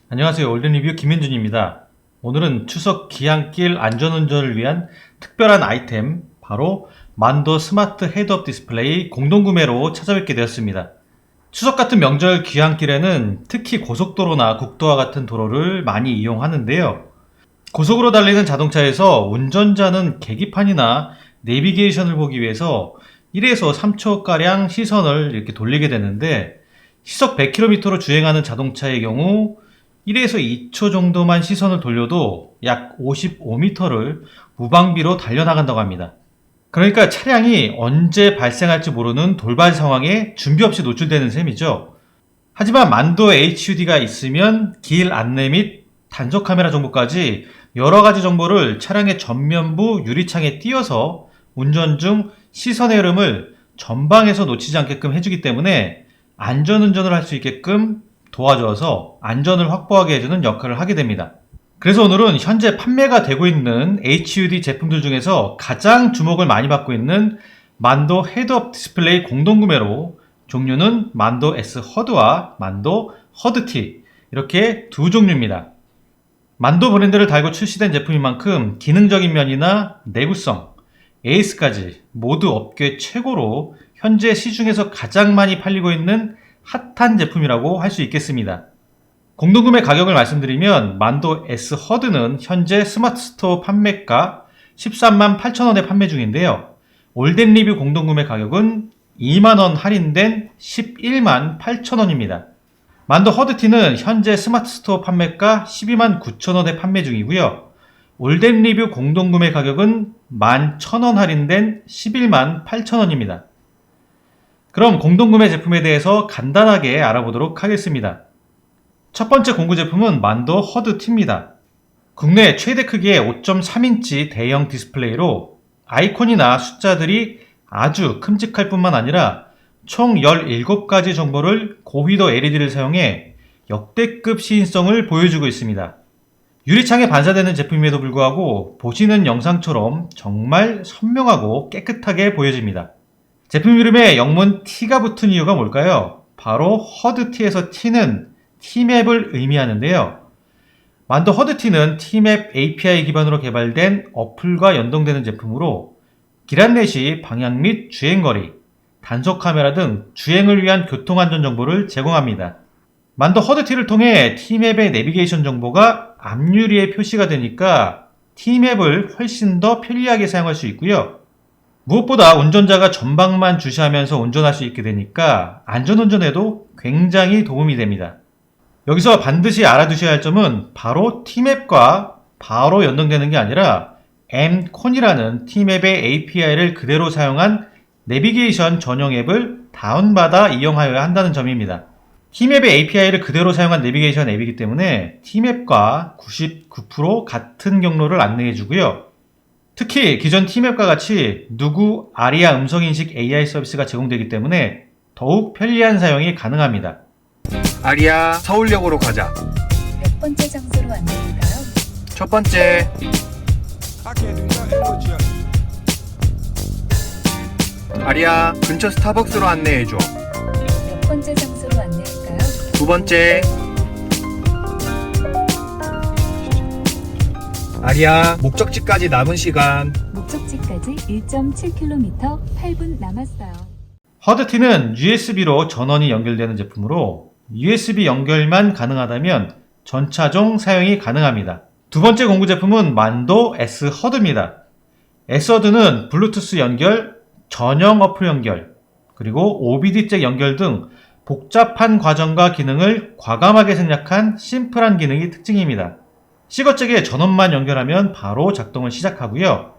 안녕하세요. 올드리뷰 김현준입니다. 오늘은 추석 기한길 안전운전을 위한 특별한 아이템, 바로 만도 스마트 헤드업 디스플레이 공동구매로 찾아뵙게 되었습니다. 추석 같은 명절 기한길에는 특히 고속도로나 국도와 같은 도로를 많이 이용하는데요. 고속으로 달리는 자동차에서 운전자는 계기판이나 내비게이션을 보기 위해서 1에서 3초가량 시선을 이렇게 돌리게 되는데, 시속 100km로 주행하는 자동차의 경우 1에서 2초 정도만 시선을 돌려도 약 55m를 무방비로 달려나간다고 합니다. 그러니까 차량이 언제 발생할지 모르는 돌발 상황에 준비 없이 노출되는 셈이죠. 하지만 만도 HUD가 있으면 길 안내 및 단속 카메라 정보까지 여러가지 정보를 차량의 전면부 유리창에 띄어서 운전 중 시선의 흐름을 전방에서 놓치지 않게끔 해주기 때문에 안전운전을 할 수 있게끔 도와줘서 안전을 확보하게 해주는 역할을 하게 됩니다. 그래서 오늘은 현재 판매가 되고 있는 HUD 제품들 중에서 가장 주목을 많이 받고 있는 만도 헤드업 디스플레이 공동구매로, 종류는 만도 S 허드와 만도 허드 T, 이렇게 두 종류입니다. 만도 브랜드를 달고 출시된 제품인 만큼 기능적인 면이나 내구성, AS까지 모두 업계 최고로 현재 시중에서 가장 많이 팔리고 있는 핫한 제품이라고 할 수 있겠습니다. 공동구매 가격을 말씀드리면 만도 S 허드는 현재 스마트 스토어 판매가 13만 8천원에 판매 중인데요. 올덴 리뷰 공동구매 가격은 2만원 할인된 11만 8천원입니다. 만도 허드 T는 현재 스마트 스토어 판매가 12만 9천원에 판매 중이고요. 올덴 리뷰 공동구매 가격은 11,000원 할인된 11만 8천원입니다. 그럼 공동구매 제품에 대해서 간단하게 알아보도록 하겠습니다. 첫 번째 공구 제품은 만도 허드 T입니다. 국내 최대 크기의 5.3인치 대형 디스플레이로 아이콘이나 숫자들이 아주 큼직할 뿐만 아니라 총 17가지 정보를 고휘도 LED를 사용해 역대급 시인성을 보여주고 있습니다. 유리창에 반사되는 제품임에도 불구하고 보시는 영상처럼 정말 선명하고 깨끗하게 보여집니다. 제품 이름에 영문 T가 붙은 이유가 뭘까요? 바로 허드 T에서 T는 T맵을 의미하는데요. 만도 허드 T는 T맵 API 기반으로 개발된 어플과 연동되는 제품으로 길 안내 시 방향 및 주행거리, 단속 카메라 등 주행을 위한 교통안전 정보를 제공합니다. 만도 허드 T를 통해 T맵의 내비게이션 정보가 앞유리에 표시가 되니까 T맵을 훨씬 더 편리하게 사용할 수 있고요. 무엇보다 운전자가 전방만 주시하면서 운전할 수 있게 되니까 안전운전에도 굉장히 도움이 됩니다. 여기서 반드시 알아두셔야 할 점은 바로 T맵과 바로 연동되는 게 아니라 M콘이라는 T맵의 API를 그대로 사용한 내비게이션 전용 앱을 다운받아 이용하여야 한다는 점입니다. T맵의 API를 그대로 사용한 내비게이션 앱이기 때문에 T맵과 99% 같은 경로를 안내해주고요. 특히 기존 T맵과 같이 누구 아리아 음성인식 AI 서비스가 제공되기 때문에 더욱 편리한 사용이 가능합니다. 아리아 서울역으로 가자. 몇 번째 장소로 안내할까요? 첫 번째. 아리아 근처 스타벅스로 안내해줘. 몇 번째 장소로 안내할까요? 두 번째. 아리아 목적지까지 남은 시간. 목적지까지 1.7km 8분 남았어요. 허드 T는 USB로 전원이 연결되는 제품으로 USB 연결만 가능하다면 전차종 사용이 가능합니다. 두 번째 공구 제품은 만도 S 허드입니다. S 허드는 블루투스 연결, 전용 어플 연결, 그리고 OBD 잭 연결 등 복잡한 과정과 기능을 과감하게 생략한 심플한 기능이 특징입니다. 시거잭에 전원만 연결하면 바로 작동을 시작하고요.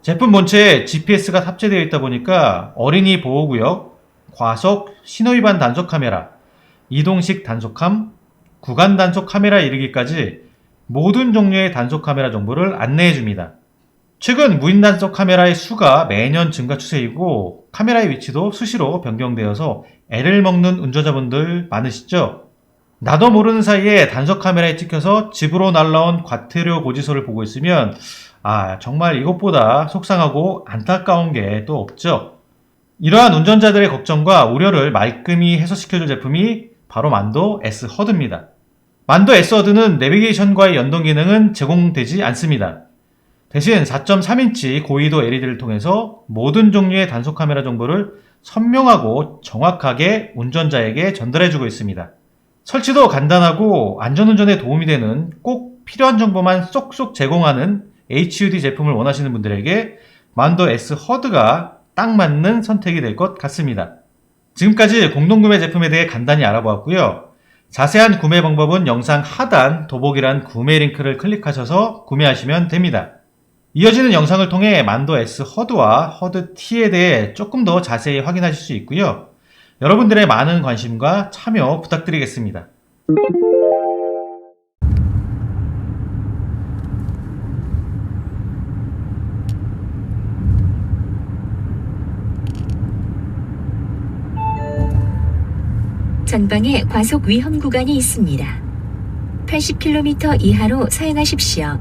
제품 본체에 GPS가 탑재되어 있다 보니까 어린이 보호구역, 과속, 신호위반 단속 카메라, 이동식 단속함, 구간 단속 카메라에 이르기까지 모든 종류의 단속 카메라 정보를 안내해 줍니다. 최근 무인 단속 카메라의 수가 매년 증가 추세이고 카메라의 위치도 수시로 변경되어서 애를 먹는 운전자분들 많으시죠? 나도 모르는 사이에 단속 카메라에 찍혀서 집으로 날라온 과태료 고지서를 보고 있으면 정말 이것보다 속상하고 안타까운 게 또 없죠. 이러한 운전자들의 걱정과 우려를 말끔히 해소시켜줄 제품이 바로 만도 S 허드입니다. 만도 S 허드는 내비게이션과의 연동 기능은 제공되지 않습니다. 대신 4.3인치 고위도 LED를 통해서 모든 종류의 단속 카메라 정보를 선명하고 정확하게 운전자에게 전달해주고 있습니다. 설치도 간단하고 안전운전에 도움이 되는 꼭 필요한 정보만 쏙쏙 제공하는 HUD 제품을 원하시는 분들에게 만도 S 허드가 딱 맞는 선택이 될 것 같습니다. 지금까지 공동구매 제품에 대해 간단히 알아보았고요. 자세한 구매 방법은 영상 하단 더보기란 구매 링크를 클릭하셔서 구매하시면 됩니다. 이어지는 영상을 통해 만도 S 허드와 허드 T에 대해 조금 더 자세히 확인하실 수 있고요. 여러분들의 많은 관심과 참여 부탁드리겠습니다. 전방에 과속 위험 구간이 있습니다. 80km 이하로 사용하십시오.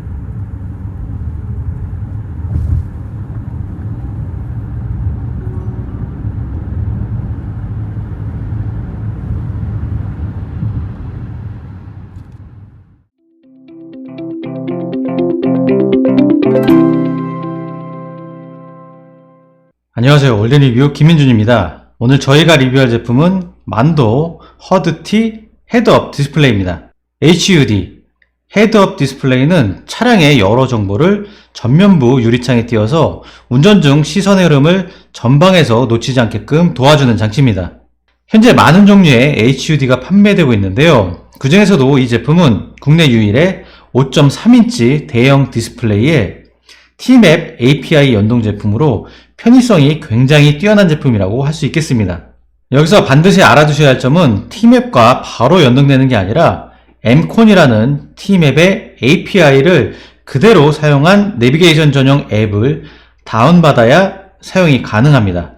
안녕하세요. 올드 리뷰 김민준입니다. 오늘 저희가 리뷰할 제품은 만도 허드 T 헤드업 디스플레이입니다. HUD 헤드업 디스플레이는 차량의 여러 정보를 전면부 유리창에 띄어서 운전 중 시선의 흐름을 전방에서 놓치지 않게끔 도와주는 장치입니다. 현재 많은 종류의 HUD가 판매되고 있는데요. 그 중에서도 이 제품은 국내 유일의 5.3인치 대형 디스플레이에 T맵 API 연동 제품으로 편의성이 굉장히 뛰어난 제품이라고 할 수 있겠습니다. 여기서 반드시 알아두셔야 할 점은 T맵과 바로 연동되는 게 아니라 M콘이라는 T맵의 API를 그대로 사용한 내비게이션 전용 앱을 다운받아야 사용이 가능합니다.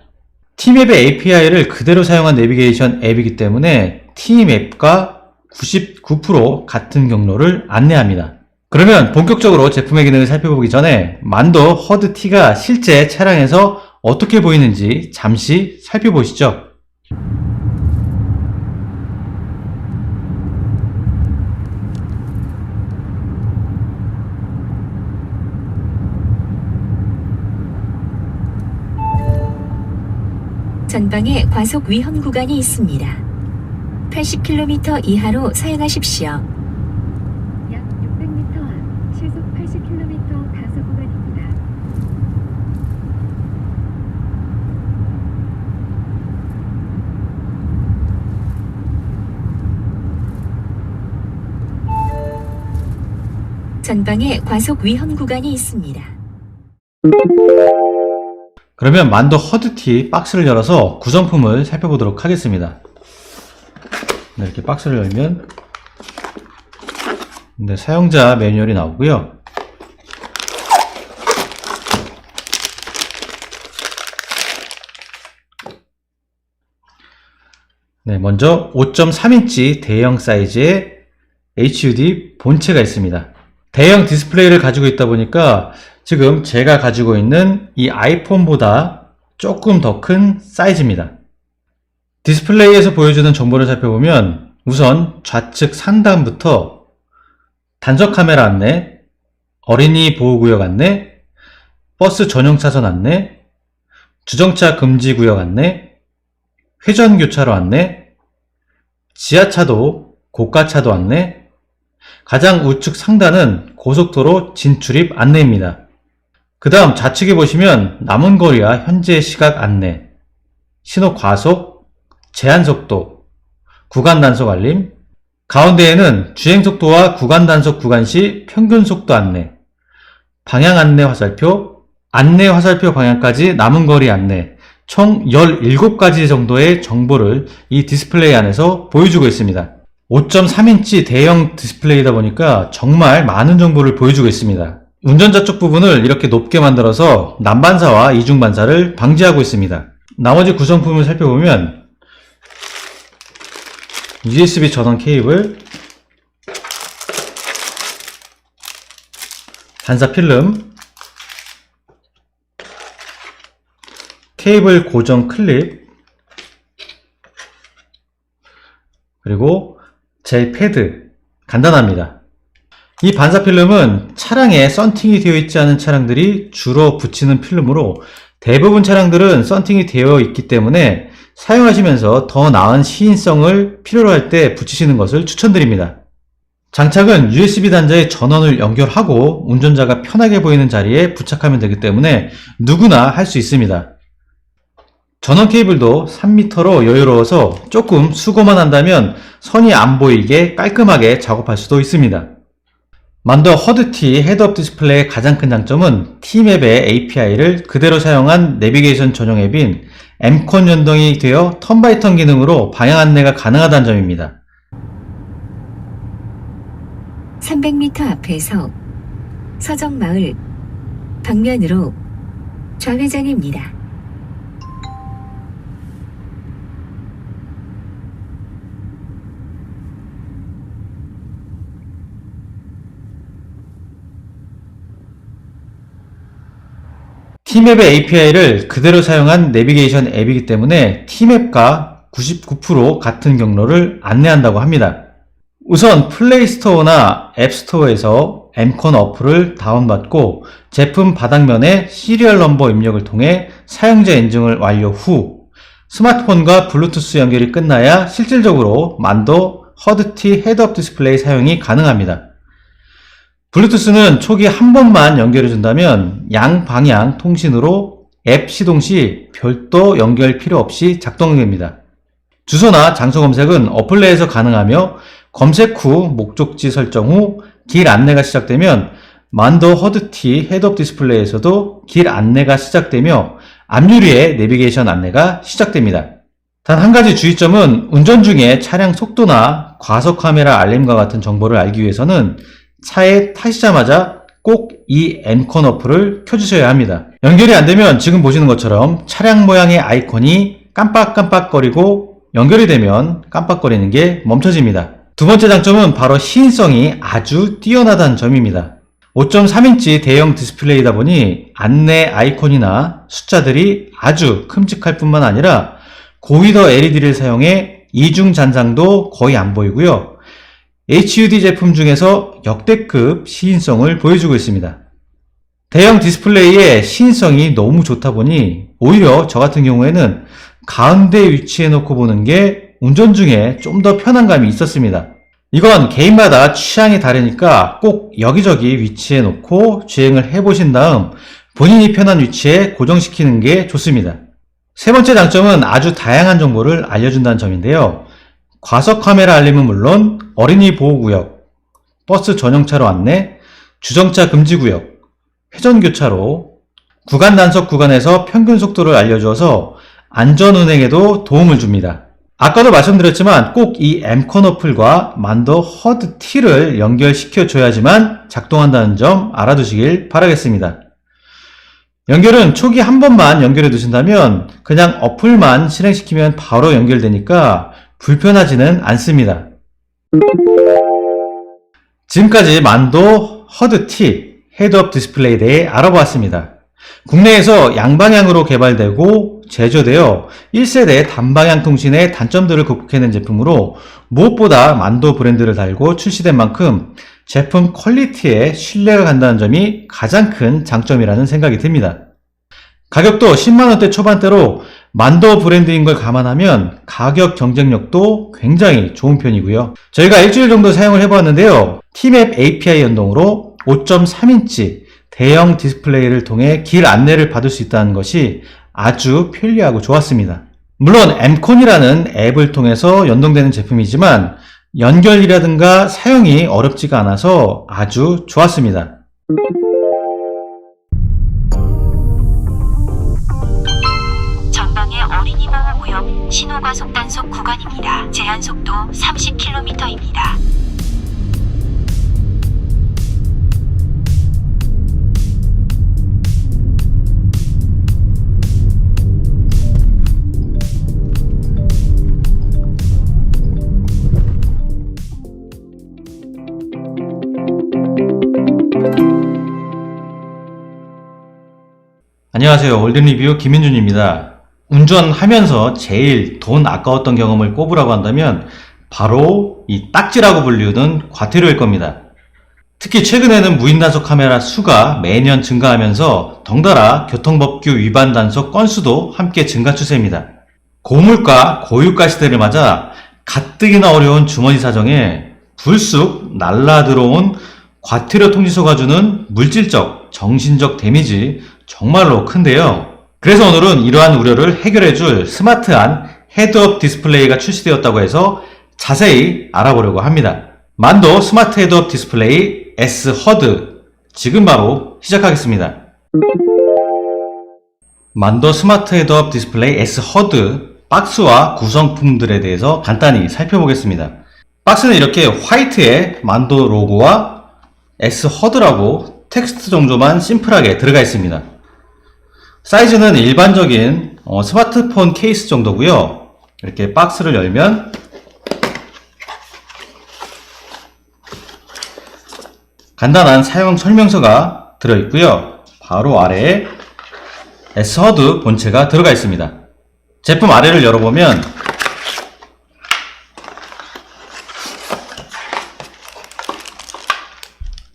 T맵의 API를 그대로 사용한 내비게이션 앱이기 때문에 T맵과 99% 같은 경로를 안내합니다. 그러면 본격적으로 제품의 기능을 살펴보기 전에 만도 허드 T가 실제 차량에서 어떻게 보이는지 잠시 살펴보시죠. 전방에 과속 위험 구간이 있습니다. 80km 이하로 사용하십시오. 약 600m 앞 시속 80km 가속 구간입니다. 전방에 과속 위험 구간이 있습니다. 그러면 만도 허드 T 박스를 열어서 구성품을 살펴보도록 하겠습니다. 네, 이렇게 박스를 열면 사용자 매뉴얼이 나오고요. 네, 먼저 5.3인치 대형 사이즈의 HUD 본체가 있습니다. 대형 디스플레이를 가지고 있다 보니까 지금 제가 가지고 있는 이 아이폰보다 조금 더 큰 사이즈입니다. 디스플레이에서 보여주는 정보를 살펴보면 우선 좌측 상단부터 단속 카메라 안내, 어린이 보호구역 안내, 버스 전용 차선 안내, 주정차 금지 구역 안내, 회전 교차로 안내, 지하차도, 고가차도 안내, 가장 우측 상단은 고속도로 진출입 안내입니다. 그 다음 좌측에 보시면 남은 거리와 현재 시각 안내, 신호 과속, 제한 속도, 구간 단속 알림, 가운데에는 주행 속도와 구간 단속 구간 시 평균 속도 안내, 방향 안내 화살표, 안내 화살표 방향까지 남은 거리 안내, 총 17가지 정도의 정보를 이 디스플레이 안에서 보여주고 있습니다. 5.3인치 대형 디스플레이다 보니까 정말 많은 정보를 보여주고 있습니다. 운전자 쪽 부분을 이렇게 높게 만들어서 난반사와 이중반사를 방지하고 있습니다. 나머지 구성품을 살펴보면 USB 전원 케이블, 반사 필름, 케이블 고정 클립, 그리고 젤 패드, 간단합니다. 이 반사 필름은 차량에 썬팅이 되어 있지 않은 차량들이 주로 붙이는 필름으로 대부분 차량들은 썬팅이 되어 있기 때문에 사용하시면서 더 나은 시인성을 필요로 할 때 붙이시는 것을 추천드립니다. 장착은 USB 단자에 전원을 연결하고 운전자가 편하게 보이는 자리에 부착하면 되기 때문에 누구나 할 수 있습니다. 전원 케이블도 3m로 여유로워서 조금 수고만 한다면 선이 안 보이게 깔끔하게 작업할 수도 있습니다. 만더 허드티 헤드업 디스플레이의 가장 큰 장점은 T맵의 API를 그대로 사용한 내비게이션 전용 앱인 M콘 연동이 되어 턴바이턴 기능으로 방향 안내가 가능하다는 점입니다. 300m 앞에서 서정마을 방면으로 좌회전입니다. T맵의 API를 그대로 사용한 내비게이션 앱이기 때문에 T맵과 99% 같은 경로를 안내한다고 합니다. 우선 플레이스토어나 앱스토어에서 M콘 어플을 다운받고 제품 바닥면에 시리얼 넘버 입력을 통해 사용자 인증을 완료 후 스마트폰과 블루투스 연결이 끝나야 실질적으로 만더 허드티 헤드업 디스플레이 사용이 가능합니다. 블루투스는 초기 한 번만 연결해 준다면 양방향 통신으로 앱 시동 시 별도 연결 필요 없이 작동됩니다. 주소나 장소 검색은 어플 내에서 가능하며 검색 후 목적지 설정 후 길 안내가 시작되면 만더 허드티 헤드업 디스플레이에서도 길 안내가 시작되며 앞유리에 내비게이션 안내가 시작됩니다. 단 한 가지 주의점은 운전 중에 차량 속도나 과속 카메라 알림과 같은 정보를 알기 위해서는 차에 타시자마자 꼭 이 M콘 어플을 켜주셔야 합니다. 연결이 안되면 지금 보시는 것처럼 차량 모양의 아이콘이 깜빡깜빡거리고 연결이 되면 깜빡거리는 게 멈춰집니다. 두 번째 장점은 바로 시인성이 아주 뛰어나다는 점입니다. 5.3인치 대형 디스플레이다 보니 안내 아이콘이나 숫자들이 아주 큼직할 뿐만 아니라 고위더 LED를 사용해 이중 잔상도 거의 안 보이고요. HUD 제품 중에서 역대급 시인성을 보여주고 있습니다. 대형 디스플레이의 시인성이 너무 좋다 보니 오히려 저 같은 경우에는 가운데 위치해 놓고 보는 게 운전 중에 좀 더 편안감이 있었습니다. 이건 개인마다 취향이 다르니까 꼭 여기저기 위치해 놓고 주행을 해보신 다음 본인이 편한 위치에 고정시키는 게 좋습니다. 세 번째 장점은 아주 다양한 정보를 알려준다는 점인데요. 과속 카메라 알림은 물론 어린이 보호구역, 버스 전용차로 안내, 주정차 금지구역, 회전교차로, 구간 단속 구간에서 평균 속도를 알려주어서 안전운행에도 도움을 줍니다. 아까도 말씀드렸지만 꼭 이 M콘 어플과 만더 허드티를 연결시켜 줘야지만 작동한다는 점 알아두시길 바라겠습니다. 연결은 초기 한 번만 연결해 두신다면 그냥 어플만 실행시키면 바로 연결되니까 불편하지는 않습니다. 지금까지 만더 허드티 헤드업 디스플레이에 대해 알아보았습니다. 국내에서 양방향으로 개발되고 제조되어 1세대 단방향 통신의 단점들을 극복해낸 제품으로 무엇보다 만더 브랜드를 달고 출시된 만큼 제품 퀄리티에 신뢰가 간다는 점이 가장 큰 장점이라는 생각이 듭니다. 가격도 10만원대 초반대로 만더 브랜드인 걸 감안하면 가격 경쟁력도 굉장히 좋은 편이고요. 저희가 일주일 정도 사용을 해보았는데요. T맵 API 연동으로 5.3인치 대형 디스플레이를 통해 길 안내를 받을 수 있다는 것이 아주 편리하고 좋았습니다. 물론 M콘이라는 앱을 통해서 연동되는 제품이지만 연결이라든가 사용이 어렵지가 않아서 아주 좋았습니다. 전방에 어린이 보호구역 신호과속 단속 구간입니다. 제한속도 30km입니다. 안녕하세요. 올든리뷰 김민준입니다. 운전하면서 제일 돈 아까웠던 경험을 꼽으라고 한다면 바로 이 딱지라고 불리우는 과태료일 겁니다. 특히 최근에는 무인 단속 카메라 수가 매년 증가하면서 덩달아 교통법규 위반 단속 건수도 함께 증가 추세입니다. 고물가, 고유가 시대를 맞아 가뜩이나 어려운 주머니 사정에 불쑥 날라들어온 과태료 통지서가 주는 물질적, 정신적 데미지 정말로 큰데요. 그래서 오늘은 이러한 우려를 해결해줄 스마트한 헤드업 디스플레이가 출시되었다고 해서 자세히 알아보려고 합니다. 만도 스마트 헤드업 디스플레이 S HUD 지금 바로 시작하겠습니다. 만도 스마트 헤드업 디스플레이 S HUD 박스와 구성품들에 대해서 간단히 살펴보겠습니다. 박스는 이렇게 화이트에 만도 로고와 S HUD라고 텍스트 정도만 심플하게 들어가 있습니다. 사이즈는 일반적인 스마트폰 케이스 정도고요. 이렇게 박스를 열면 간단한 사용 설명서가 들어있고요. 바로 아래에 S HUD 본체가 들어가 있습니다. 제품 아래를 열어보면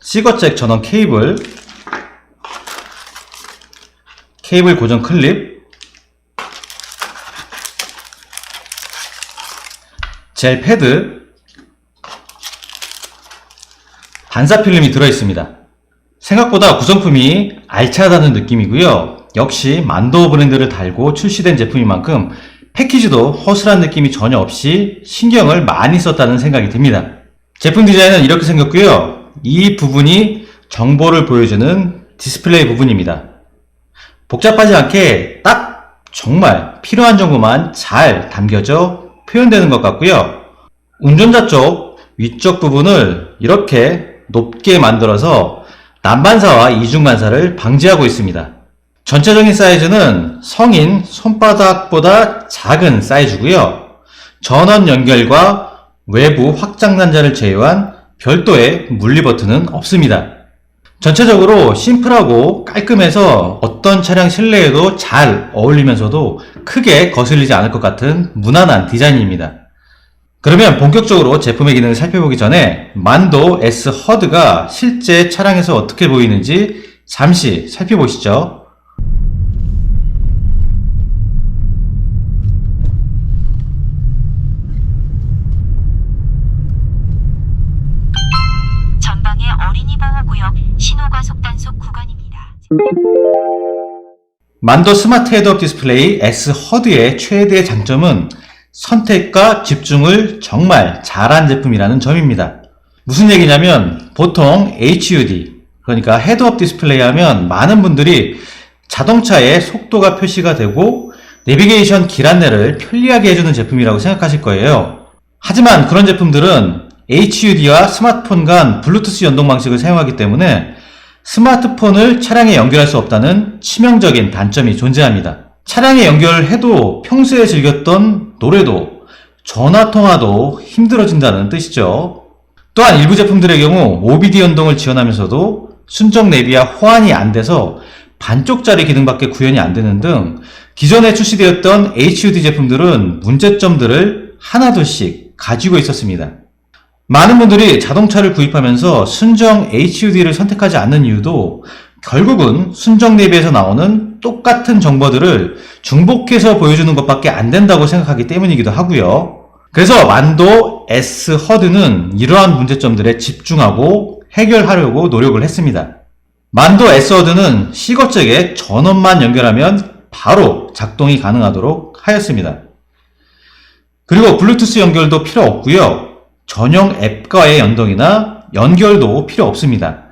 시거잭 전원 케이블 고정 클립, 젤 패드, 반사 필름이 들어있습니다. 생각보다 구성품이 알차다는 느낌이고요. 역시 만도 브랜드를 달고 출시된 제품인 만큼 패키지도 허술한 느낌이 전혀 없이 신경을 많이 썼다는 생각이 듭니다. 제품 디자인은 이렇게 생겼고요. 이 부분이 정보를 보여주는 디스플레이 부분입니다. 복잡하지 않게 딱 정말 필요한 정보만 잘 담겨져 표현되는 것 같고요. 운전자 쪽 위쪽 부분을 이렇게 높게 만들어서 난반사와 이중반사를 방지하고 있습니다. 전체적인 사이즈는 성인 손바닥보다 작은 사이즈고요. 전원 연결과 외부 확장 단자를 제외한 별도의 물리 버튼은 없습니다. 전체적으로 심플하고 깔끔해서 어떤 차량 실내에도 잘 어울리면서도 크게 거슬리지 않을 것 같은 무난한 디자인입니다. 그러면 본격적으로 제품의 기능을 살펴보기 전에 만도 S HUD가 실제 차량에서 어떻게 보이는지 잠시 살펴보시죠. 전방에 어린이 보호구역 신호과속 단속 구간입니다. 만도 스마트 헤드업 디스플레이 S HUD의 최대 장점은 선택과 집중을 정말 잘한 제품이라는 점입니다. 무슨 얘기냐면 보통 HUD, 그러니까 헤드업 디스플레이 하면 많은 분들이 자동차의 속도가 표시가 되고 내비게이션 길 안내를 편리하게 해주는 제품이라고 생각하실 거예요. 하지만 그런 제품들은 HUD와 스마트폰 간 블루투스 연동 방식을 사용하기 때문에 스마트폰을 차량에 연결할 수 없다는 치명적인 단점이 존재합니다. 차량에 연결해도 평소에 즐겼던 노래도 전화통화도 힘들어진다는 뜻이죠. 또한 일부 제품들의 경우 OBD 연동을 지원하면서도 순정 내비와 호환이 안 돼서 반쪽짜리 기능밖에 구현이 안 되는 등 기존에 출시되었던 HUD 제품들은 문제점들을 하나둘씩 가지고 있었습니다. 많은 분들이 자동차를 구입하면서 순정 HUD를 선택하지 않는 이유도 결국은 순정 내비에서 나오는 똑같은 정보들을 중복해서 보여주는 것밖에 안 된다고 생각하기 때문이기도 하고요. 그래서 만도 S HUD는 이러한 문제점들에 집중하고 해결하려고 노력을 했습니다. 만도 S HUD는 시거잭에 전원만 연결하면 바로 작동이 가능하도록 하였습니다. 그리고 블루투스 연결도 필요 없고요. 전용 앱과의 연동이나 연결도 필요 없습니다.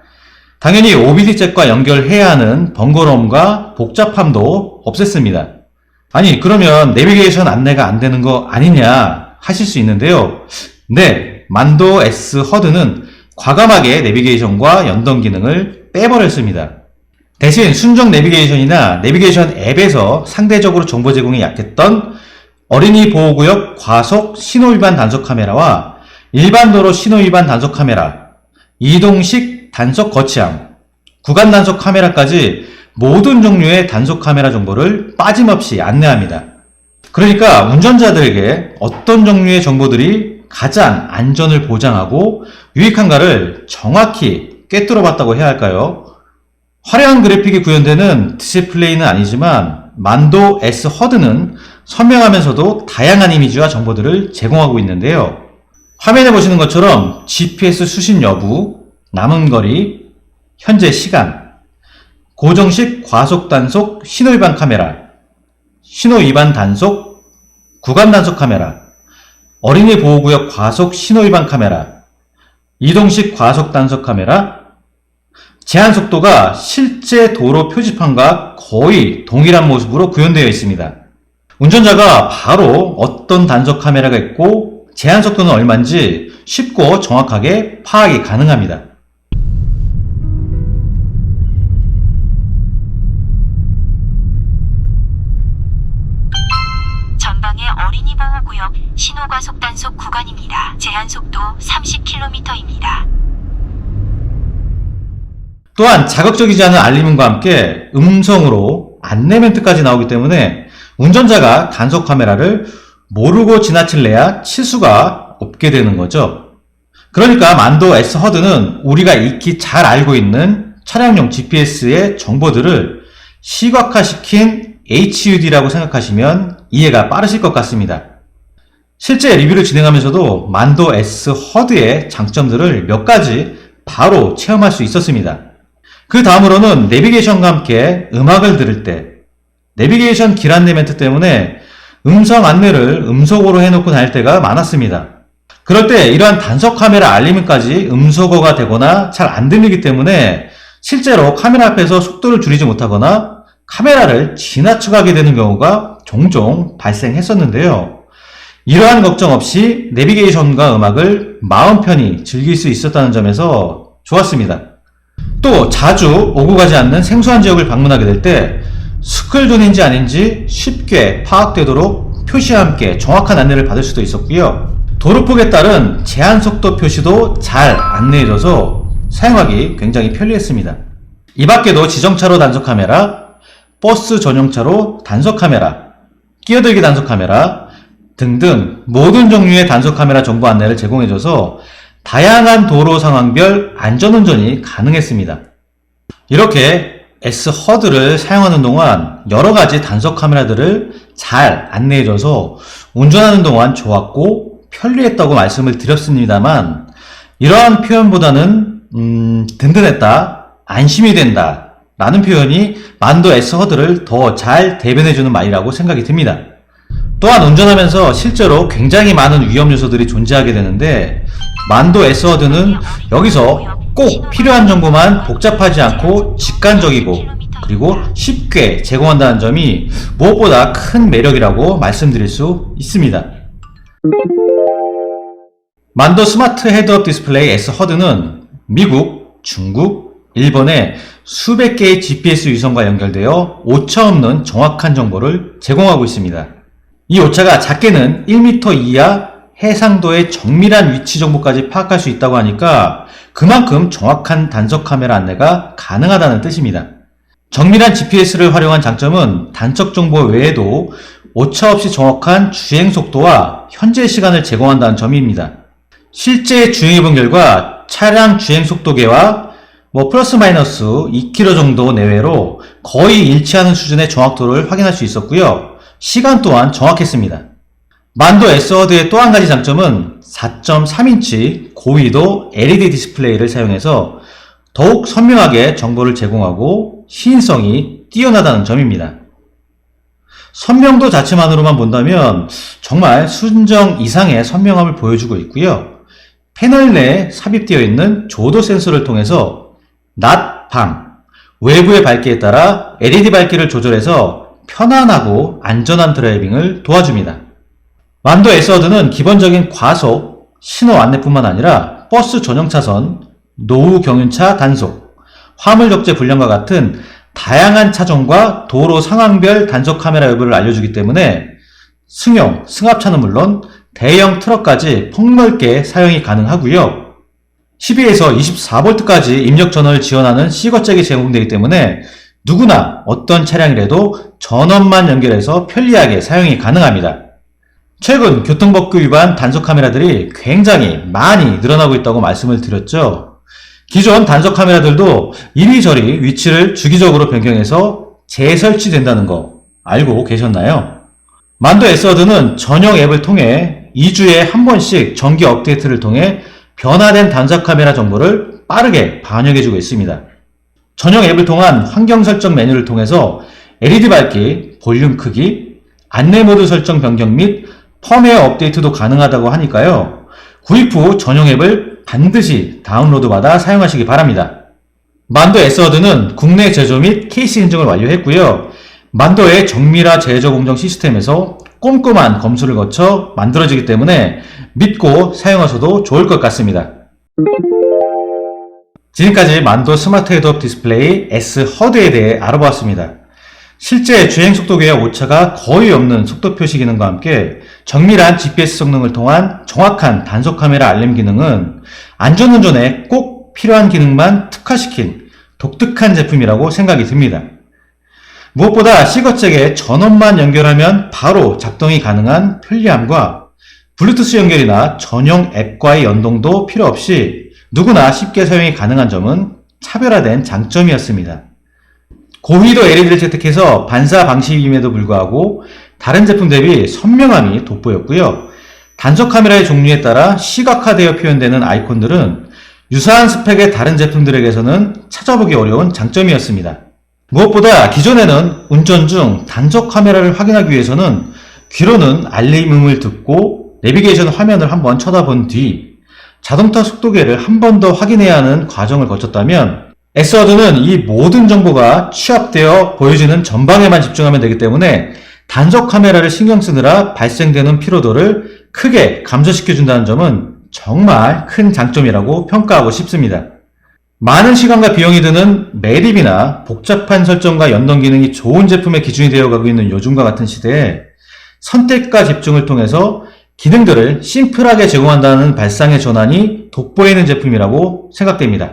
당연히 OBD 잭과 연결해야 하는 번거로움과 복잡함도 없앴습니다. 아니 그러면 내비게이션 안내가 안 되는 거 아니냐 하실 수 있는데요. 네, 만도 S HUD는 과감하게 내비게이션과 연동 기능을 빼버렸습니다. 대신 순정 내비게이션이나 내비게이션 앱에서 상대적으로 정보 제공이 약했던 어린이 보호구역 과속 신호위반 단속 카메라와 일반 도로 신호위반 단속 카메라, 이동식 단속 거치함, 구간 단속 카메라까지 모든 종류의 단속 카메라 정보를 빠짐없이 안내합니다. 그러니까 운전자들에게 어떤 종류의 정보들이 가장 안전을 보장하고 유익한가를 정확히 꿰뚫어 봤다고 해야 할까요? 화려한 그래픽이 구현되는 디스플레이는 아니지만 만도 S 허드는 선명하면서도 다양한 이미지와 정보들을 제공하고 있는데요. 화면에 보시는 것처럼 GPS 수신 여부, 남은 거리, 현재 시간, 고정식 과속 단속 신호 위반 카메라, 신호 위반 단속, 구간 단속 카메라, 어린이 보호구역 과속 신호 위반 카메라, 이동식 과속 단속 카메라, 제한 속도가 실제 도로 표지판과 거의 동일한 모습으로 구현되어 있습니다. 운전자가 바로 어떤 단속 카메라가 있고 제한 속도는 얼마인지 쉽고 정확하게 파악이 가능합니다. 전방에 어린이 보호구역 신호과속 단속 구간입니다. 제한 속도 30km입니다. 또한 자극적이지 않은 알림음과 함께 음성으로 안내 멘트까지 나오기 때문에 운전자가 단속 카메라를 모르고 지나칠래야 칠 수가 없게 되는 거죠. 그러니까 만도 S 허드는 우리가 익히 잘 알고 있는 차량용 GPS의 정보들을 시각화시킨 HUD라고 생각하시면 이해가 빠르실 것 같습니다. 실제 리뷰를 진행하면서도 만도 S 허드의 장점들을 몇 가지 바로 체험할 수 있었습니다. 그 다음으로는 내비게이션과 함께 음악을 들을 때 내비게이션 길 안내 멘트 때문에 음성 안내를 음속어로 해놓고 다닐 때가 많았습니다. 그럴 때 이러한 단속 카메라 알림까지 음속어가 되거나 잘 안 들리기 때문에 실제로 카메라 앞에서 속도를 줄이지 못하거나 카메라를 지나쳐가게 되는 경우가 종종 발생했었는데요. 이러한 걱정 없이 내비게이션과 음악을 마음 편히 즐길 수 있었다는 점에서 좋았습니다. 또 자주 오고 가지 않는 생소한 지역을 방문하게 될 때 스쿨존인지 아닌지 쉽게 파악되도록 표시와 함께 정확한 안내를 받을 수도 있었고요. 도로폭에 따른 제한속도 표시도 잘 안내해줘서 사용하기 굉장히 편리했습니다. 이 밖에도 지정차로 단속 카메라, 버스 전용차로 단속 카메라, 끼어들기 단속 카메라 등등 모든 종류의 단속 카메라 정보 안내를 제공해줘서 다양한 도로 상황별 안전운전이 가능했습니다. 이렇게 S 허드를 사용하는 동안 여러 가지 단속 카메라들을 잘 안내해줘서 운전하는 동안 좋았고 편리했다고 말씀을 드렸습니다만 이러한 표현보다는 든든했다, 안심이 된다 라는 표현이 만도 S 허드를 더 잘 대변해주는 말이라고 생각이 듭니다. 또한 운전하면서 실제로 굉장히 많은 위험 요소들이 존재하게 되는데 만도 S 허드는 여기서 꼭 필요한 정보만 복잡하지 않고 직관적이고 그리고 쉽게 제공한다는 점이 무엇보다 큰 매력이라고 말씀드릴 수 있습니다. 만도 스마트 헤드업 디스플레이 S 허드는 미국, 중국, 일본의 수백 개의 GPS 위성과 연결되어 오차 없는 정확한 정보를 제공하고 있습니다. 이 오차가 작게는 1m 이하 해상도의 정밀한 위치 정보까지 파악할 수 있다고 하니까 그만큼 정확한 단속 카메라 안내가 가능하다는 뜻입니다. 정밀한 GPS를 활용한 장점은 단속 정보 외에도 오차 없이 정확한 주행 속도와 현재 시간을 제공한다는 점입니다. 실제 주행해본 결과 차량 주행 속도계와 플러스 마이너스 2km 정도 내외로 거의 일치하는 수준의 정확도를 확인할 수 있었고요. 시간 또한 정확했습니다. 만도 S 허드의 또 한 가지 장점은 4.3인치 고위도 LED 디스플레이를 사용해서 더욱 선명하게 정보를 제공하고 시인성이 뛰어나다는 점입니다. 선명도 자체만으로만 본다면 정말 순정 이상의 선명함을 보여주고 있고요. 패널 내에 삽입되어 있는 조도 센서를 통해서 낮, 밤, 외부의 밝기에 따라 LED 밝기를 조절해서 편안하고 안전한 드라이빙을 도와줍니다. 만도 S 허드는 기본적인 과속, 신호 안내뿐만 아니라 버스 전용 차선, 노후 경윤차 단속, 화물 적재 불량과 같은 다양한 차종과 도로 상황별 단속 카메라 여부를 알려주기 때문에 승용, 승합차는 물론 대형 트럭까지 폭넓게 사용이 가능하고요. 12에서 24V까지 입력 전원을 지원하는 C거잭이 제공되기 때문에 누구나 어떤 차량이라도 전원만 연결해서 편리하게 사용이 가능합니다. 최근 교통법규 위반 단속 카메라들이 굉장히 많이 늘어나고 있다고 말씀을 드렸죠. 기존 단속 카메라들도 이리저리 위치를 주기적으로 변경해서 재설치된다는 거 알고 계셨나요? 만도 S워드는 전용 앱을 통해 2주에 한 번씩 정기 업데이트를 통해 변화된 단속 카메라 정보를 빠르게 반영해주고 있습니다. 전용 앱을 통한 환경 설정 메뉴를 통해서 LED 밝기, 볼륨 크기, 안내 모드 설정 변경 및 펌웨어 업데이트도 가능하다고 하니까요. 구입 후 전용 앱을 반드시 다운로드 받아 사용하시기 바랍니다. 만도 S워드는 국내 제조 및 케이스 인증을 완료했고요. 만도의 정밀화 제조 공정 시스템에서 꼼꼼한 검수를 거쳐 만들어지기 때문에 믿고 사용하셔도 좋을 것 같습니다. 지금까지 만도 스마트 헤드업 디스플레이 S 허드에 대해 알아보았습니다. 실제 주행 속도계와 오차가 거의 없는 속도 표시 기능과 함께 정밀한 GPS 성능을 통한 정확한 단속 카메라 알림 기능은 안전운전에 꼭 필요한 기능만 특화시킨 독특한 제품이라고 생각이 듭니다. 무엇보다 시거잭에 전원만 연결하면 바로 작동이 가능한 편리함과 블루투스 연결이나 전용 앱과의 연동도 필요 없이 누구나 쉽게 사용이 가능한 점은 차별화된 장점이었습니다. 고위도 LED를 채택해서 반사 방식임에도 불구하고 다른 제품 대비 선명함이 돋보였고요. 단속 카메라의 종류에 따라 시각화되어 표현되는 아이콘들은 유사한 스펙의 다른 제품들에게서는 찾아보기 어려운 장점이었습니다. 무엇보다 기존에는 운전 중 단속 카메라를 확인하기 위해서는 귀로는 알림음을 듣고 내비게이션 화면을 한번 쳐다본 뒤 자동차 속도계를 한 번 더 확인해야 하는 과정을 거쳤다면 S워드는 이 모든 정보가 취합되어 보여지는 전방에만 집중하면 되기 때문에 단속 카메라를 신경 쓰느라 발생되는 피로도를 크게 감소시켜준다는 점은 정말 큰 장점이라고 평가하고 싶습니다. 많은 시간과 비용이 드는 매립이나 복잡한 설정과 연동 기능이 좋은 제품의 기준이 되어가고 있는 요즘과 같은 시대에 선택과 집중을 통해서 기능들을 심플하게 제공한다는 발상의 전환이 돋보이는 제품이라고 생각됩니다.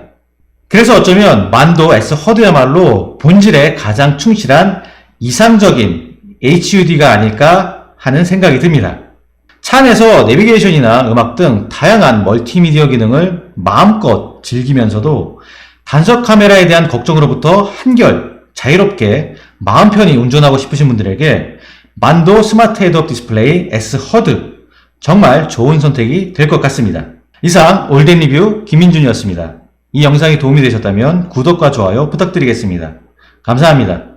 그래서 어쩌면 만도 S 허드야말로 본질에 가장 충실한 이상적인 HUD가 아닐까 하는 생각이 듭니다. 차 안에서 내비게이션이나 음악 등 다양한 멀티미디어 기능을 마음껏 즐기면서도 단속 카메라에 대한 걱정으로부터 한결 자유롭게 마음 편히 운전하고 싶으신 분들에게 만도 스마트 헤드업 디스플레이 S 허드 정말 좋은 선택이 될 것 같습니다. 이상 올댓 리뷰 김민준이었습니다. 이 영상이 도움이 되셨다면 구독과 좋아요 부탁드리겠습니다. 감사합니다.